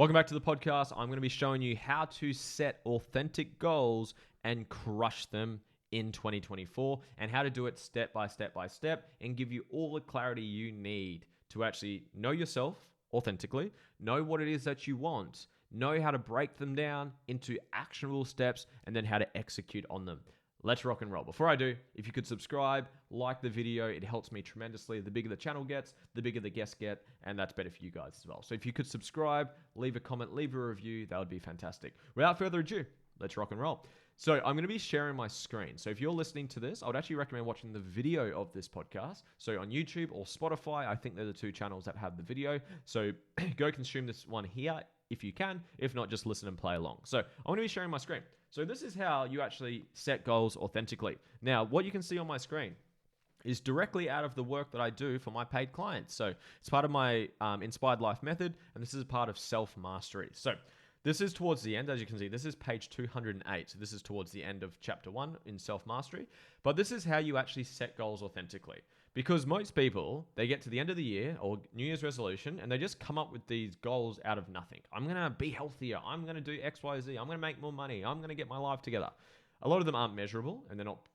Welcome back to the podcast. I'm going to be showing you how to set authentic goals and crush them in 2024 and how to do it step by step by step and give you all the clarity you need to actually know yourself authentically, know what it is that you want, know how to break them down into actionable steps, and then how to execute on them. Let's rock and roll. Before I do, if you could subscribe, like the video, it helps me tremendously. The bigger the channel gets, the bigger the guests get, and that's better for you guys as well. So if you could subscribe, leave a comment, leave a review, that would be fantastic. Without further ado, let's rock and roll. So I'm going to be sharing my screen. So if you're listening to this, I would actually recommend watching the video of this podcast. So on YouTube or Spotify, I think they're the two channels that have the video. So go consume this one here if you can. If not, just listen and play along. So I'm going to be sharing my screen. So this is how you actually set goals authentically. Now, what you can see on my screen is directly out of the work that I do for my paid clients. So it's part of my Inspired Life method, and this is part of self-mastery. So this is towards the end, as you can see, this is page 208. So this is towards the end of chapter 1 in self-mastery. But this is how you actually set goals authentically. Because most people, they get to the end of the year or New Year's resolution and they just come up with these goals out of nothing. I'm going to be healthier. I'm going to do X, Y, Z. I'm going to make more money. I'm going to get my life together. A lot of them aren't measurable and they're not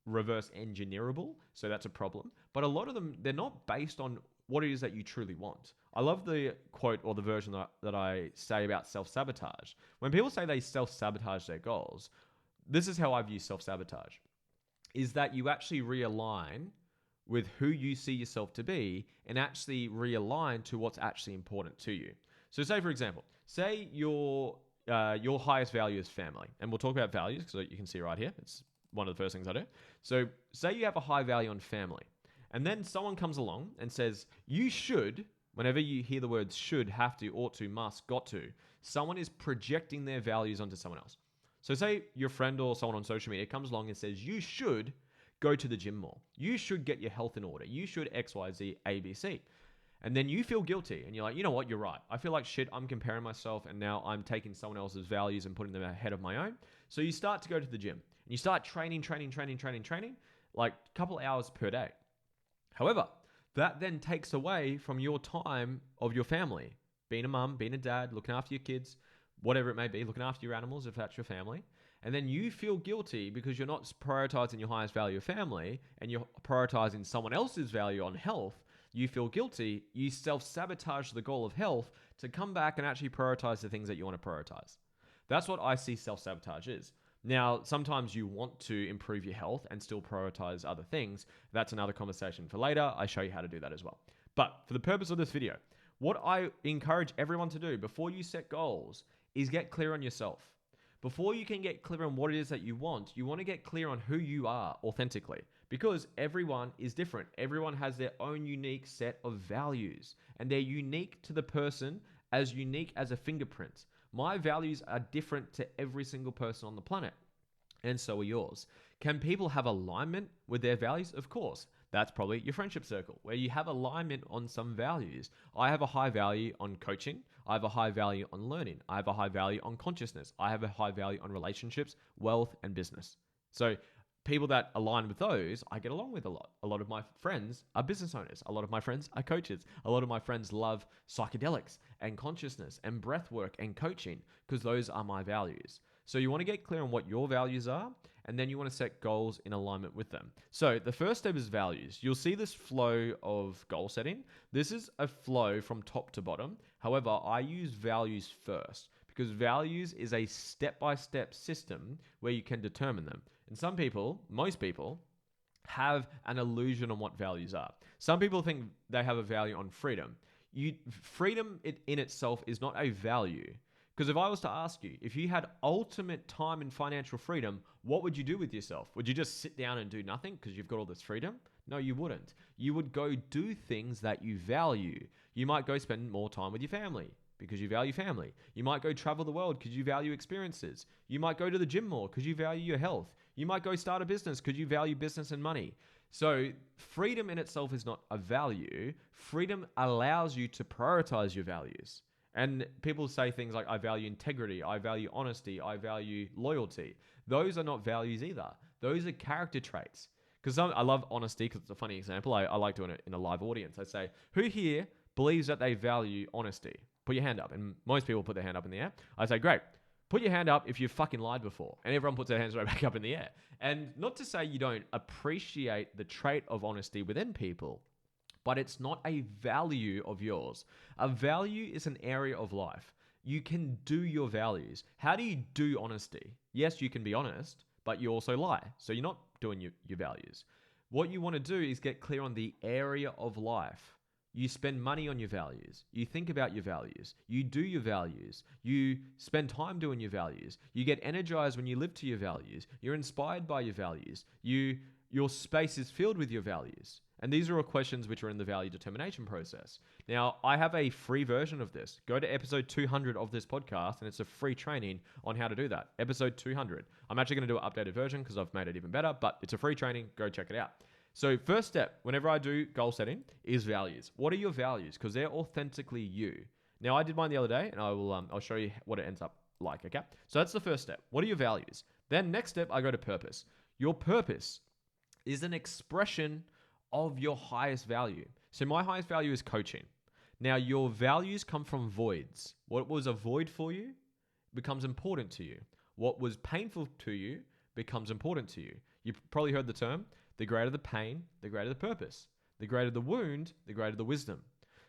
reverse engineerable. So that's a problem. But a lot of them, they're not based on what it is that you truly want. I love the quote or the version that I say about self-sabotage. When people say they self-sabotage their goals, this is how I view self-sabotage, is that you actually realign with who you see yourself to be and actually realign to what's actually important to you. So say, for example, say your highest value is family. And we'll talk about values because you can see right here. It's one of the first things I do. So say you have a high value on family. And then someone comes along and says, you should, whenever you hear the words should, have to, ought to, must, got to, someone is projecting their values onto someone else. So say your friend or someone on social media comes along and says, you should go to the gym more. You should get your health in order. You should X, Y, Z, A, B, C. And then you feel guilty and you're like, you know what, you're right. I feel like shit. I'm comparing myself and now I'm taking someone else's values and putting them ahead of my own. So you start to go to the gym and you start training, like a couple hours per day. However, that then takes away from your time of your family, being a mum, being a dad, looking after your kids, whatever it may be, looking after your animals if that's your family. And then you feel guilty because you're not prioritizing your highest value of family and you're prioritizing someone else's value on health. You feel guilty. You self-sabotage the goal of health to come back and actually prioritize the things that you want to prioritize. That's what I see self-sabotage is. Now, sometimes you want to improve your health and still prioritize other things. That's another conversation for later. I show you how to do that as well. But for the purpose of this video, what I encourage everyone to do before you set goals is get clear on yourself. Before you can get clear on what it is that you want to get clear on who you are authentically because everyone is different. Everyone has their own unique set of values and they're unique to the person as unique as a fingerprint. My values are different to every single person on the planet and so are yours. Can people have alignment with their values? Of course. That's probably your friendship circle where you have alignment on some values. I have a high value on coaching. I have a high value on learning. I have a high value on consciousness. I have a high value on relationships, wealth, and business. So people that align with those, I get along with a lot. A lot of my friends are business owners. A lot of my friends are coaches. A lot of my friends love psychedelics and consciousness and breath work and coaching because those are my values. So you want to get clear on what your values are, and then you want to set goals in alignment with them. So the first step is values. You'll see this flow of goal setting. This is a flow from top to bottom. However, I use values first because values is a step-by-step system where you can determine them. And some people, most people, have an illusion on what values are. Some people think they have a value on freedom. Freedom in itself is not a value. Because if I was to ask you, if you had ultimate time and financial freedom, what would you do with yourself? Would you just sit down and do nothing because you've got all this freedom? No, you wouldn't. You would go do things that you value. You might go spend more time with your family because you value family. You might go travel the world because you value experiences. You might go to the gym more because you value your health. You might go start a business because you value business and money. So freedom in itself is not a value. Freedom allows you to prioritize your values. And people say things like, I value integrity, I value honesty, I value loyalty. Those are not values either. Those are character traits. Because I love honesty because it's a funny example. I like doing it in a live audience. I say, who here believes that they value honesty? Put your hand up. And most people put their hand up in the air. I say, great. Put your hand up if you've fucking lied before. And everyone puts their hands right back up in the air. And not to say you don't appreciate the trait of honesty within people, but it's not a value of yours. A value is an area of life. You can do your values. How do you do honesty? Yes, you can be honest, but you also lie. So you're not doing your values. What you want to do is get clear on the area of life. You spend money on your values. You think about your values. You do your values. You spend time doing your values. You get energized when you live to your values. You're inspired by your values. Your space is filled with your values. And these are all questions which are in the value determination process. Now, I have a free version of this. Go to episode 200 of this podcast, and it's a free training on how to do that. Episode 200. I'm actually going to do an updated version because I've made it even better, but it's a free training. Go check it out. So first step, whenever I do goal setting, is values. What are your values? Because they're authentically you. Now, I did mine the other day, and I'll show you what it ends up like, okay? So that's the first step. What are your values? Then next step, I go to purpose. Your purpose is an expression of your highest value. So my highest value is coaching. Now, your values come from voids. What was a void for you becomes important to you. What was painful to you becomes important to you. You've probably heard the term, the greater the pain, the greater the purpose. The greater the wound, the greater the wisdom.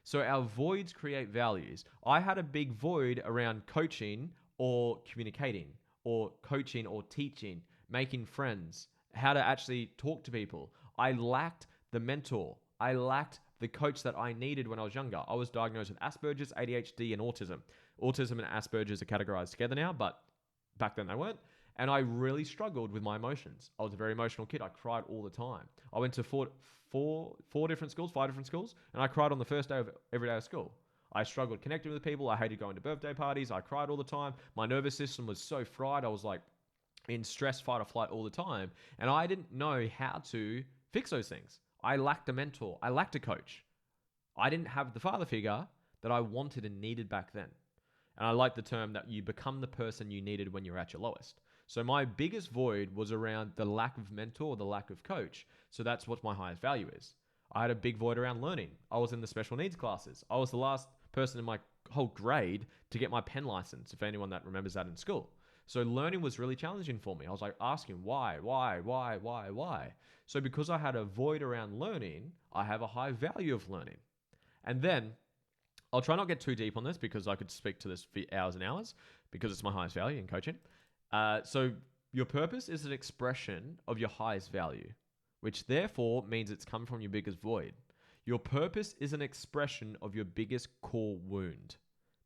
So our voids create values. I had a big void around coaching or communicating or coaching or teaching, making friends, how to actually talk to people. I lacked the mentor. I lacked the coach that I needed when I was younger. I was diagnosed with Asperger's, ADHD, and autism. Autism and Asperger's are categorized together now, but back then they weren't. And I really struggled with my emotions. I was a very emotional kid. I cried all the time. I went to five different schools, and I cried on the first day of every day of school. I struggled connecting with people. I hated going to birthday parties. I cried all the time. My nervous system was so fried. I was like in stress, fight or flight all the time. And I didn't know how to fix those things. I lacked a mentor. I lacked a coach. I didn't have the father figure that I wanted and needed back then. And I like the term that you become the person you needed when you're at your lowest. So my biggest void was around the lack of mentor, the lack of coach. So that's what my highest value is. I had a big void around learning. I was in the special needs classes. I was the last person in my whole grade to get my pen license, if anyone that remembers that in school. So learning was really challenging for me. I was like asking why? So because I had a void around learning, I have a high value of learning. And then I'll try not to get too deep on this because I could speak to this for hours and hours because it's my highest value in coaching. So your purpose is an expression of your highest value, which therefore means it's come from your biggest void. Your purpose is an expression of your biggest core wound.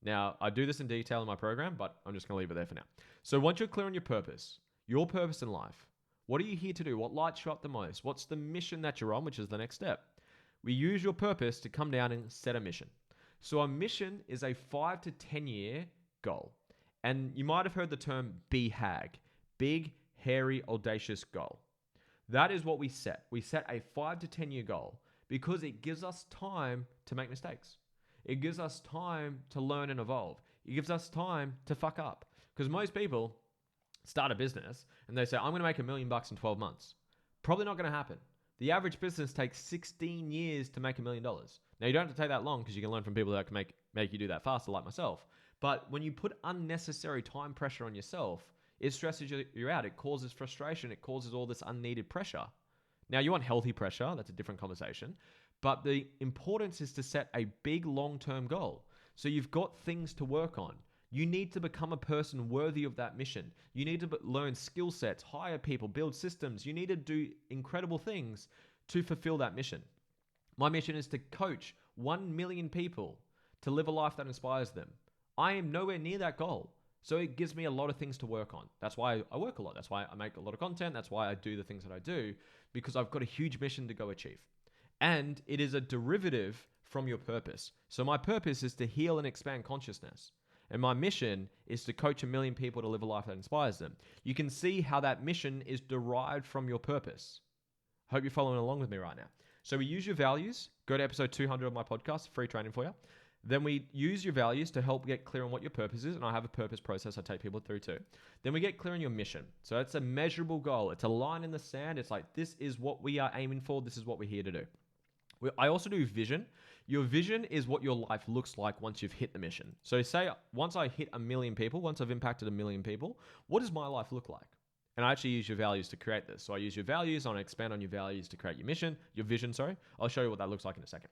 Now, I do this in detail in my program, but I'm just going to leave it there for now. So once you're clear on your purpose in life, what are you here to do? What lights you up the most? What's the mission that you're on, which is the next step? We use your purpose to come down and set a mission. So a mission is a 5 to 10 year goal. And you might have heard the term BHAG, big, hairy, audacious goal. That is what we set. We set a 5 to 10 year goal because it gives us time to make mistakes. It gives us time to learn and evolve. It gives us time to fuck up. Because most people start a business and they say, I'm going to make $1 million in 12 months. Probably not going to happen. The average business takes 16 years to make $1 million. Now, you don't have to take that long because you can learn from people that can make you do that faster, like myself. But when you put unnecessary time pressure on yourself, it stresses you out. It causes frustration. It causes all this unneeded pressure. Now, you want healthy pressure. That's a different conversation. But the importance is to set a big long-term goal. So you've got things to work on. You need to become a person worthy of that mission. You need to learn skill sets, hire people, build systems. You need to do incredible things to fulfill that mission. My mission is to coach 1 million people to live a life that inspires them. I am nowhere near that goal. So it gives me a lot of things to work on. That's why I work a lot. That's why I make a lot of content. That's why I do the things that I do, because I've got a huge mission to go achieve. And it is a derivative from your purpose. So my purpose is to heal and expand consciousness. And my mission is to coach 1 million people to live a life that inspires them. You can see how that mission is derived from your purpose. Hope you're following along with me right now. So we use your values. Go to episode 200 of my podcast, free training for you. Then we use your values to help get clear on what your purpose is. And I have a purpose process I take people through too. Then we get clear on your mission. So it's a measurable goal. It's a line in the sand. It's like, this is what we are aiming for. This is what we're here to do. I also do vision. Your vision is what your life looks like once you've hit the mission. So say once I hit 1 million people, once I've impacted 1 million people, what does my life look like? And I actually use your values to create this. So I use your values, I want to expand on your values to create your vision, sorry. I'll show you what that looks like in a second.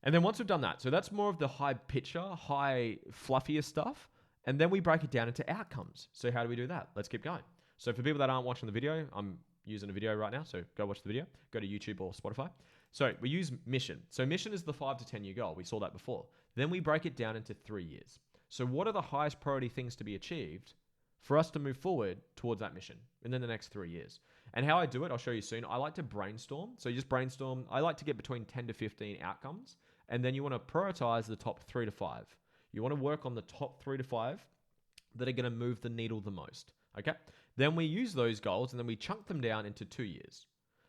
And then once we've done that, so that's more of the high picture, high fluffier stuff. And then we break it down into outcomes. So how do we do that? Let's keep going. So for people that aren't watching the video, I'm using a video right now. So go watch the video, go to YouTube or Spotify. So we use mission. So mission is the 5 to 10 year goal. We saw that before. Then we break it down into 3 years. So what are the highest priority things to be achieved for us to move forward towards that mission in the next 3 years? And how I do it, I'll show you soon. I like to brainstorm. So you just brainstorm. I like to get between 10 to 15 outcomes. And then you want to prioritize the top 3 to 5. You want to work on the top 3 to 5 that are going to move the needle the most. Okay. Then we use those goals and then we chunk them down into 2 years.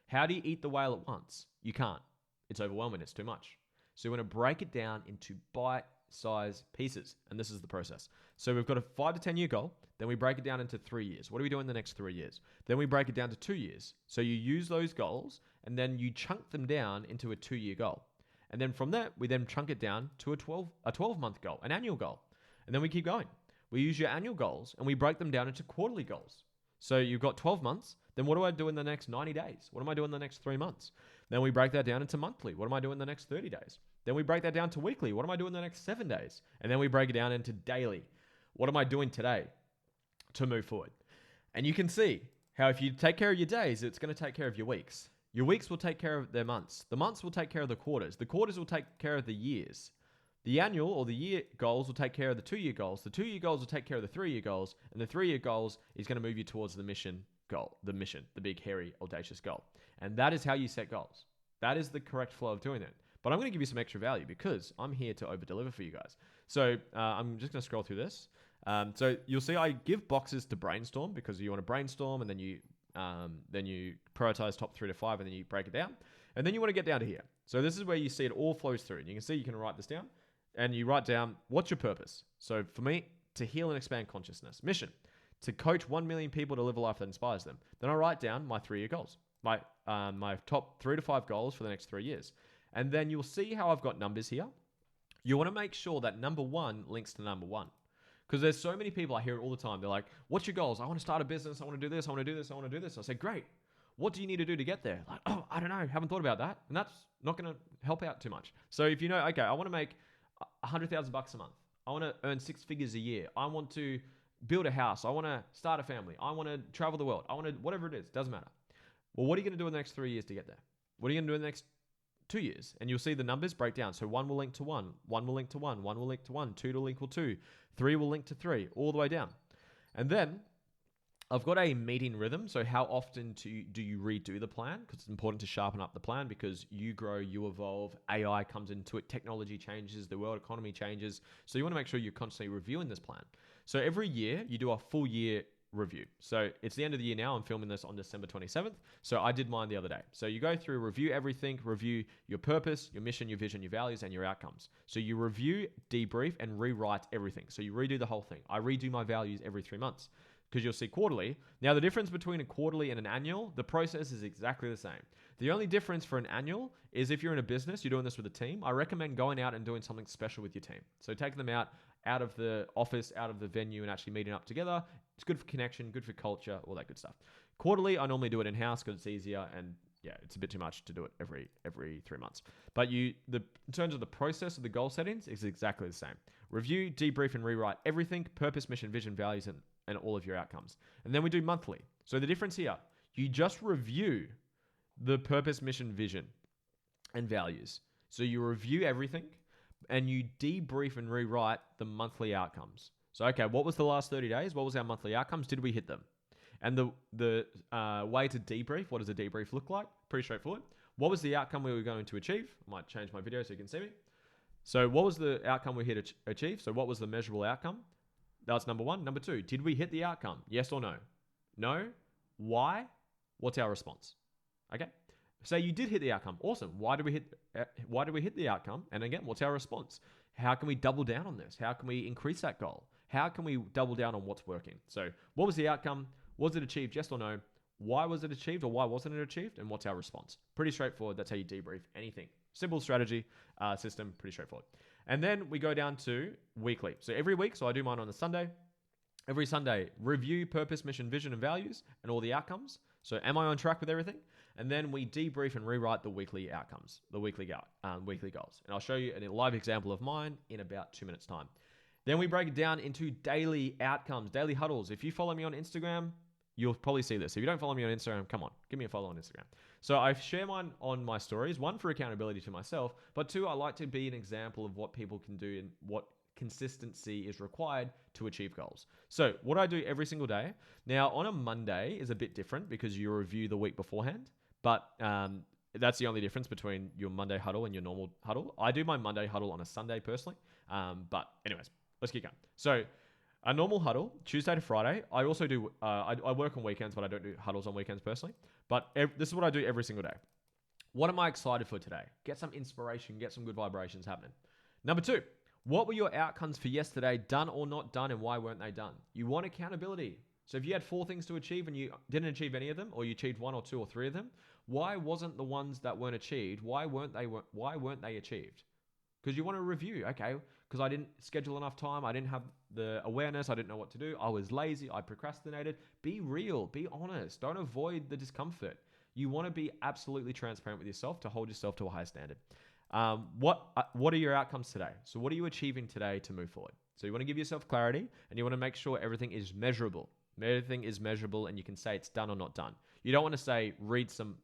How do you eat the whale at once? You can't. It's overwhelming. It's too much. So you want to break it down into bite-sized pieces. And this is the process. So we've got a 5 to 10 year goal. Then we break it down into 3 years. What do we do in the next 3 years? Then we break it down to 2 years. So you use those goals and then you chunk them down into a 2 year goal. And then from that, we then chunk it down to a 12-month goal, an annual goal. And then we keep going. We use your annual goals and we break them down into quarterly goals. So you've got 12 months. Then what do I do in the next 90 days? What am I doing in the next 3 months? Then we break that down into monthly. What am I doing in the next 30 days? Then we break that down to weekly. What am I doing in the next 7 days? And then we break it down into daily. What am I doing today to move forward? And you can see how if you take care of your days, it's going to take care of your weeks. Your weeks will take care of their months. The months will take care of the quarters. The quarters will take care of the years. The annual or the year goals will take care of the 2 year goals. The 2 year goals will take care of the 3 year goals. And the 3 year goals is going to move you towards the mission goal, the big, hairy, audacious goal. And that is how you set goals. That is the correct flow of doing it. But I'm going to give you some extra value because I'm here to over deliver for you guys. So I'm just going to scroll through this. So you'll see I give boxes to brainstorm because you want to brainstorm and then you prioritize top 3 to 5 and then you break it down. And then you want to get down to here. So this is where you see it all flows through. And you can see you can write this down and you write down what's your purpose. So for me, to heal and expand consciousness. Mission, to coach 1 million people to live a life that inspires them. Then I write down my 3 year goals, my top 3 to 5 goals for the next 3 years. And then you'll see how I've got numbers here. You want to make sure that number 1 links to number 1. Because there's so many people, I hear it all the time. They're like, what's your goals? I want to start a business. I want to do this. I want to do this. I want to do this. I say, great. What do you need to do to get there? Like, oh, I don't know. Haven't thought about that. And that's not going to help out too much. So if you know, okay, I want to make $100,000 a month. I want to earn 6 figures a year. I want to build a house. I want to start a family. I want to travel the world. I want to, whatever it is, doesn't matter. Well, what are you going to do in the next 3 years to get there? What are you going to do in the next 2 years? And you'll see the numbers break down. So 1 will link to 1, 1 will link to 1, 1 will link to 1, 2 will equal 2, 3 will link to 3, all the way down. And then I've got a meeting rhythm. So how often do you redo the plan? Because it's important to sharpen up the plan because you grow, you evolve, AI comes into it, technology changes, the world economy changes. So you want to make sure you're constantly reviewing this plan. So every year you do a full year review. So it's the end of the year now. I'm filming this on December 27th. So I did mine the other day. So you go through, review everything, review your purpose, your mission, your vision, your values, and your outcomes. So you review, debrief, and rewrite everything. So you redo the whole thing. I redo my values every 3 months because you'll see quarterly. Now the difference between a quarterly and an annual, the process is exactly the same. The only difference for an annual is if you're in a business, you're doing this with a team, I recommend going out and doing something special with your team. So taking them out of the office, out of the venue, and actually meeting up together. It's good for connection, good for culture, all that good stuff. Quarterly, I normally do it in-house because it's easier and yeah, it's a bit too much to do it every 3 months. But in terms of the process of the goal settings, it's exactly the same. Review, debrief, and rewrite everything, purpose, mission, vision, values, and all of your outcomes. And then we do monthly. So the difference here, you just review the purpose, mission, vision, and values. So you review everything and you debrief and rewrite the monthly outcomes. So, okay, what was the last 30 days? What was our monthly outcomes? Did we hit them? And the way to debrief, what does a debrief look like? Pretty straightforward. What was the outcome we were going to achieve? I might change my video so you can see me. So what was the outcome we hit achieve? So what was the measurable outcome? That's number 1. Number 2, did we hit the outcome? Yes or no? No. Why? What's our response? Okay. Say you did hit the outcome. Awesome. Why did we hit the outcome? And again, what's our response? How can we double down on this? How can we increase that goal? How can we double down on what's working? So what was the outcome? Was it achieved? Yes or no? Why was it achieved or why wasn't it achieved? And what's our response? Pretty straightforward. That's how you debrief anything. Simple strategy, system, pretty straightforward. And then we go down to weekly. So every week, so I do mine on a Sunday. Every Sunday, review purpose, mission, vision, and values and all the outcomes. So am I on track with everything? And then we debrief and rewrite the weekly outcomes, the weekly goals. And I'll show you a live example of mine in about 2 minutes' time. Then we break it down into daily outcomes, daily huddles. If you follow me on Instagram, you'll probably see this. If you don't follow me on Instagram, come on, give me a follow on Instagram. So I share mine on my stories, one for accountability to myself, but two, I like to be an example of what people can do and what consistency is required to achieve goals. So what I do every single day. Now on a Monday is a bit different because you review the week beforehand, but that's the only difference between your Monday huddle and your normal huddle. I do my Monday huddle on a Sunday personally. But anyways, let's keep going. So a normal huddle, Tuesday to Friday. I also do, I work on weekends, but I don't do huddles on weekends personally. But this is what I do every single day. What am I excited for today? Get some inspiration, get some good vibrations happening. Number two, what were your outcomes for yesterday, done or not done, and why weren't they done? You want accountability. So if you had 4 things to achieve and you didn't achieve any of them, or you achieved 1 or 2 or 3 of them, why wasn't the ones that weren't achieved, why weren't they achieved? Because you want to review, okay, because I didn't schedule enough time, I didn't have the awareness, I didn't know what to do, I was lazy, I procrastinated. Be real, be honest, don't avoid the discomfort. You want to be absolutely transparent with yourself to hold yourself to a high standard. What are your outcomes today? So what are you achieving today to move forward? So you want to give yourself clarity and you want to make sure everything is measurable. Everything is measurable and you can say it's done or not done. You don't want to say, read some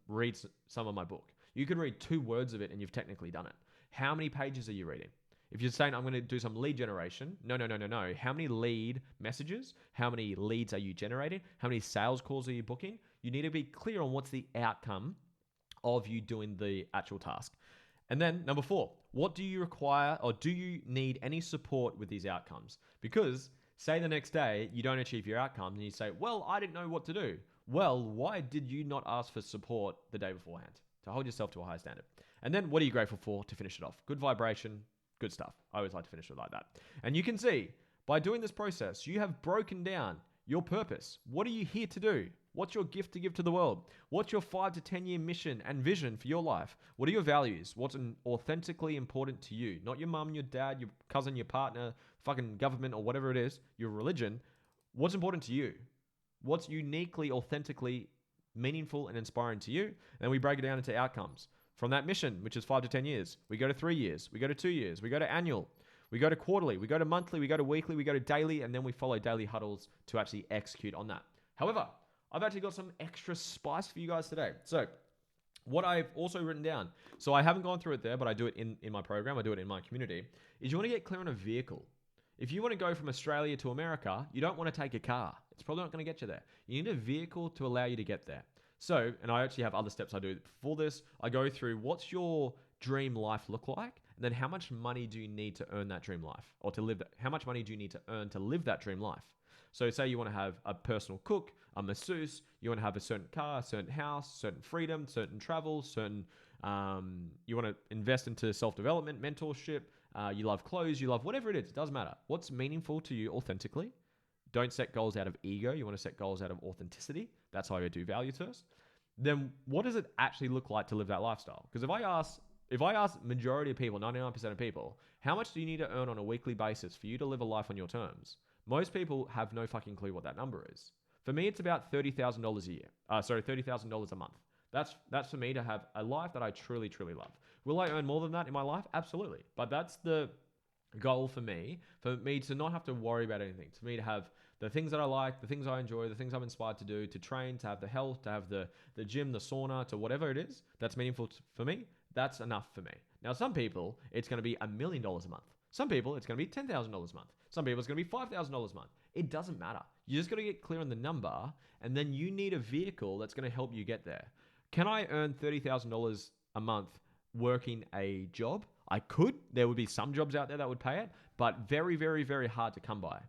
of my book. You could read 2 words of it and you've technically done it. How many pages are you reading? If you're saying, I'm going to do some lead generation, no. How many lead messages? How many leads are you generating? How many sales calls are you booking? You need to be clear on what's the outcome of you doing the actual task. And then number 4, what do you require or do you need any support with these outcomes? Because say the next day you don't achieve your outcomes and you say, well, I didn't know what to do. Well, why did you not ask for support the day beforehand to hold yourself to a high standard? And then what are you grateful for to finish it off? Good vibration, good stuff. I always like to finish it like that. And you can see by doing this process, you have broken down your purpose. What are you here to do? What's your gift to give to the world? What's your 5 to 10 year mission and vision for your life? What are your values? What's authentically important to you? Not your mum, your dad, your cousin, your partner, fucking government or whatever it is, your religion. What's important to you? What's uniquely, authentically meaningful and inspiring to you? And then we break it down into outcomes. From that mission, which is 5 to 10 years, we go to 3 years, we go to 2 years, we go to annual, we go to quarterly, we go to monthly, we go to weekly, we go to daily, and then we follow daily huddles to actually execute on that. However, I've actually got some extra spice for you guys today. So what I've also written down, so I haven't gone through it there, but I do it in my program, I do it in my community, is you want to get clear on a vehicle. If you want to go from Australia to America, you don't want to take a car. It's probably not going to get you there. You need a vehicle to allow you to get there. So, and I actually have other steps I do for this. I go through what's your dream life look like? And then how much money do you need to earn that dream life or to live that? How much money do you need to earn to live that dream life? So say you want to have a personal cook, a masseuse, you want to have a certain car, a certain house, certain freedom, certain travel, certain, you want to invest into self-development, mentorship, you love clothes, you love whatever it is, it doesn't matter. What's meaningful to you authentically? Don't set goals out of ego. You want to set goals out of authenticity. That's how I do values first. Then what does it actually look like to live that lifestyle? Because if I ask majority of people, 99% of people, how much do you need to earn on a weekly basis for you to live a life on your terms? Most people have no fucking clue what that number is. For me, it's about $30,000 a year. $30,000 a month. That's for me to have a life that I truly, truly love. Will I earn more than that in my life? Absolutely. But that's the goal for me to not have to worry about anything, to me to have the things that I like, the things I enjoy, the things I'm inspired to do, to train, to have the health, to have the gym, the sauna, to whatever it is that's meaningful for me. That's enough for me. Now, some people, it's going to be $1 million a month. Some people, it's going to be $10,000 a month. Some people, it's going to be $5,000 a month. It doesn't matter. You just got to get clear on the number, and then you need a vehicle that's going to help you get there. Can I earn $30,000 a month working a job? I could. There would be some jobs out there that would pay it, but very, very, very hard to come by.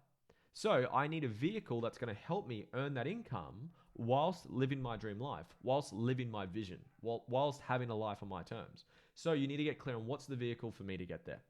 So I need a vehicle that's going to help me earn that income whilst living my dream life, whilst living my vision, whilst having a life on my terms. So you need to get clear on what's the vehicle for me to get there.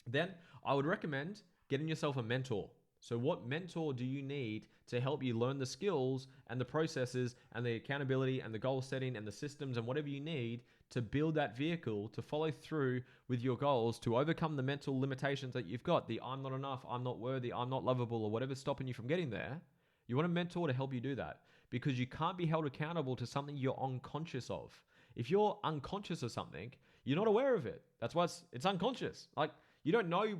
Then I would recommend getting yourself a mentor. So what mentor do you need to help you learn the skills and the processes and the accountability and the goal setting and the systems and whatever you need to build that vehicle to follow through with your goals, to overcome the mental limitations that you've got, the I'm not enough, I'm not worthy, I'm not lovable, or whatever's stopping you from getting there. You want a mentor to help you do that, because you can't be held accountable to something you're unconscious of. If you're unconscious of something, you're not aware of it. That's why it's unconscious. Like, you don't know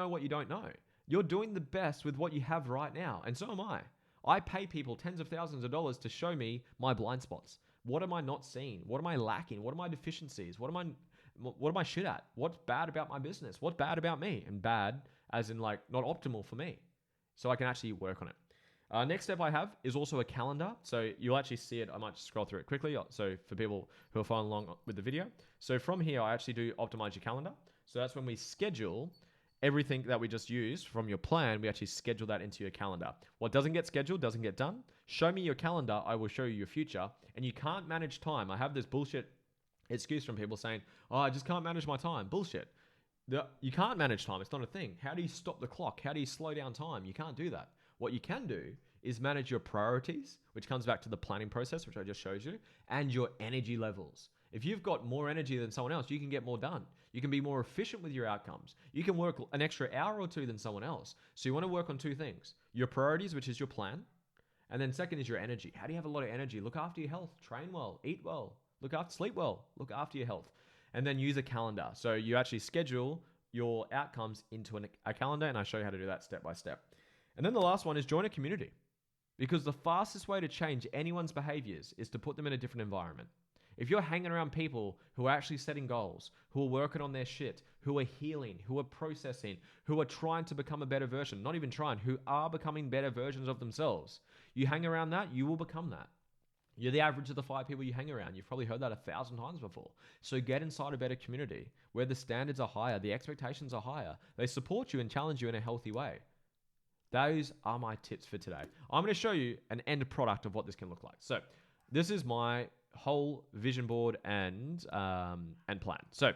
what you don't know. You're doing the best with what you have right now, and so am I. I pay people tens of thousands of dollars to show me my blind spots. What am I not seeing? What am I lacking? What are my deficiencies? What am I shit at? What's bad about my business? What's bad about me? And bad as in like not optimal for me. So I can actually work on it. Next step I have is also a calendar. So you'll actually see it. I might just scroll through it quickly. So for people who are following along with the video. So from here, I actually do optimize your calendar. So that's when we schedule everything that we just used from your plan. We actually schedule that into your calendar. What doesn't get scheduled doesn't get done. Show me your calendar. I will show you your future. And you can't manage time. I have this bullshit excuse from people saying, oh, I just can't manage my time. Bullshit. You can't manage time. It's not a thing. How do you stop the clock? How do you slow down time? You can't do that. What you can do is manage your priorities, which comes back to the planning process, which I just showed you, and your energy levels. If you've got more energy than someone else, you can get more done. You can be more efficient with your outcomes. You can work an extra hour or two than someone else. So you want to work on two things: your priorities, which is your plan, and then second is your energy. How do you have a lot of energy? Look after your health, train well, eat well, sleep well, look after your health, and then use a calendar. So you actually schedule your outcomes into a calendar, and I show you how to do that step by step. And then the last one is join a community, because the fastest way to change anyone's behaviors is to put them in a different environment. If you're hanging around people who are actually setting goals, who are working on their shit, who are healing, who are processing, who are trying to become a better version, not even trying, who are becoming better versions of themselves, you hang around that, you will become that. You're the average of the 5 people you hang around. You've probably heard that 1,000 times before. So get inside a better community where the standards are higher, the expectations are higher. They support you and challenge you in a healthy way. Those are my tips for today. I'm going to show you an end product of what this can look like. So this is my whole vision board and plan. So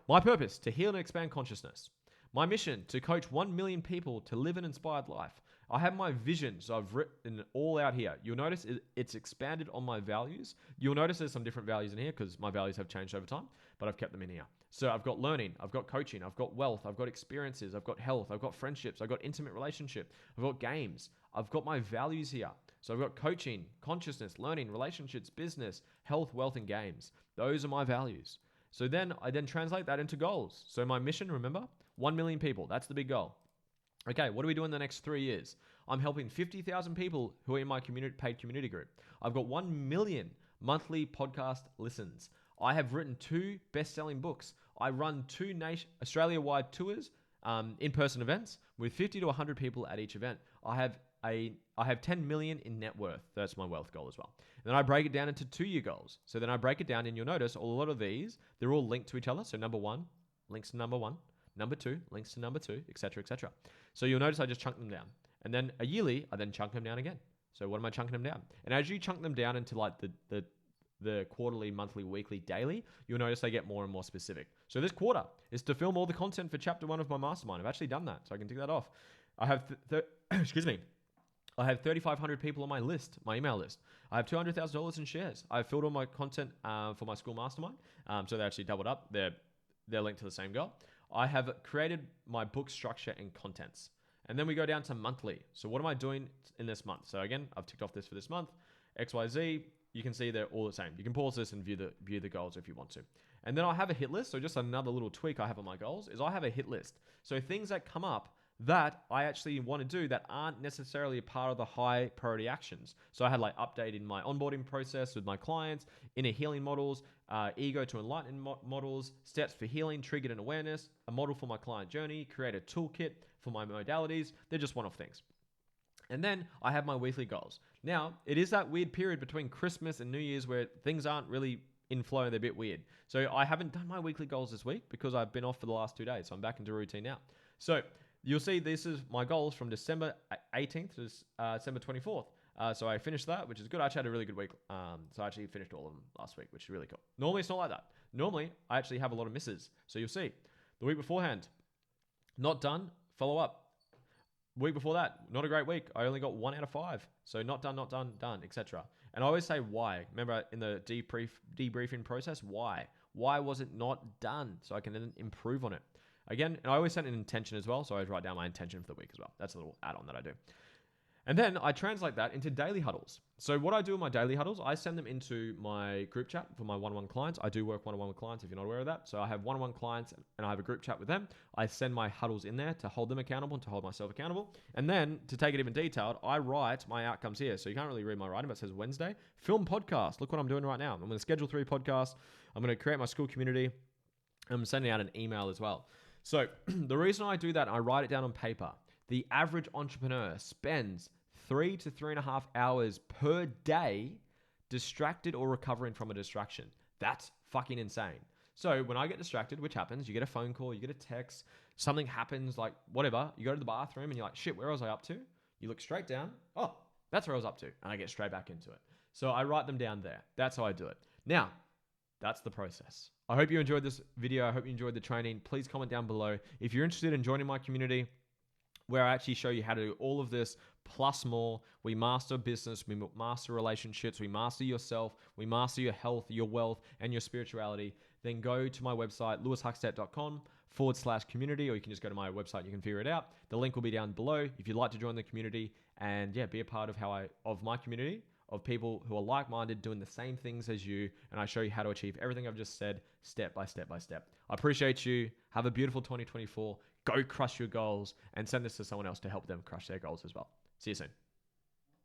my purpose: to heal and expand consciousness. My mission: to coach 1 million people to live an inspired life. I have my vision, so I've written it all out here. You'll notice it's expanded on my values. You'll notice there's some different values in here because my values have changed over time, but I've kept them in here. So I've got learning, I've got coaching, I've got wealth, I've got experiences, I've got health, I've got friendships, I've got intimate relationship, I've got games. I've got my values here. So I've got coaching, consciousness, learning, relationships, business, health, wealth, and games. Those are my values. So then I translate that into goals. So my mission, remember, 1 million people. That's the big goal. Okay, what do we do in the next 3 years? I'm helping 50,000 people who are in my paid community group. I've got 1 million monthly podcast listens. I have written 2 best-selling books. I run 2 Australia-wide tours, in-person events with 50 to 100 people at each event. I have 10 million in net worth. That's my wealth goal as well. And then I break it down into 2-year goals. So then I break it down, and you'll notice a lot of these, they're all linked to each other. So number 1 links to number 1. Number 2 links to number 2, etc., etc. So you'll notice I just chunk them down. And then a yearly, I then chunk them down again. So what am I chunking them down? And as you chunk them down into like the quarterly, monthly, weekly, daily, you'll notice they get more and more specific. So this quarter is to film all the content for chapter 1 of my mastermind. I've actually done that, so I can tick that off. I have, excuse me. I have 3,500 people on my list, my email list. I have $200,000 in shares. I've filled all my content for my school mastermind. So they actually doubled up. They're linked to the same goal. I have created my book structure and contents. And then we go down to monthly. So what am I doing in this month? So again, I've ticked off this for this month. XYZ, you can see they're all the same. You can pause this and view the goals if you want to. And then I have a hit list. So just another little tweak I have on my goals is I have a hit list. So things that come up that I actually want to do that aren't necessarily a part of the high priority actions. So I had like updating my onboarding process with my clients, inner healing models, ego to enlightenment models, steps for healing, triggered and awareness, a model for my client journey, create a toolkit for my modalities. They're just one-off things. And then I have my weekly goals. Now, it is that weird period between Christmas and New Year's where things aren't really in flow. They're a bit weird. So I haven't done my weekly goals this week because I've been off for the last 2 days. So I'm back into routine now. So you'll see this is my goals from December 18th to December 24th. So I finished that, which is good. I actually had a really good week. So I actually finished all of them last week, which is really cool. Normally, it's not like that. Normally, I actually have a lot of misses. So you'll see. The week beforehand, not done, follow up. Week before that, not a great week. I only got 1 out of 5. So not done, etc. And I always say why. Remember in the debriefing process, why? Why was it not done? So I can then improve on it. Again, and I always set an intention as well. So I always write down my intention for the week as well. That's a little add-on that I do. And then I translate that into daily huddles. So what I do in my daily huddles, I send them into my group chat for my one-on-one clients. I do work one-on-one with clients if you're not aware of that. So I have one-on-one clients and I have a group chat with them. I send my huddles in there to hold them accountable and to hold myself accountable. And then to take it even detailed, I write my outcomes here. So you can't really read my writing, but it says Wednesday, film podcast. Look what I'm doing right now. I'm going to schedule 3 podcasts. I'm going to create my school community. I'm sending out an email as well. So the reason I do that, I write it down on paper. The average entrepreneur spends 3 to 3.5 hours per day distracted or recovering from a distraction. That's fucking insane. So when I get distracted, which happens, you get a phone call, you get a text, something happens, like whatever, you go to the bathroom and you're like, shit, where was I up to? You look straight down. Oh, that's where I was up to. And I get straight back into it. So I write them down there. That's how I do it. Now, that's the process. I hope you enjoyed this video. I hope you enjoyed the training. Please comment down below. If you're interested in joining my community, where I actually show you how to do all of this plus more. We master business, we master relationships, we master yourself, we master your health, your wealth, and your spirituality. Then go to my website, lewishuckstep.com/community, or you can just go to my website and you can figure it out. The link will be down below if you'd like to join the community and be a part of my community of people who are like-minded, doing the same things as you, and I show you how to achieve everything I've just said, step by step by step. I appreciate you. Have a beautiful 2024. Go crush your goals and send this to someone else to help them crush their goals as well. See you soon.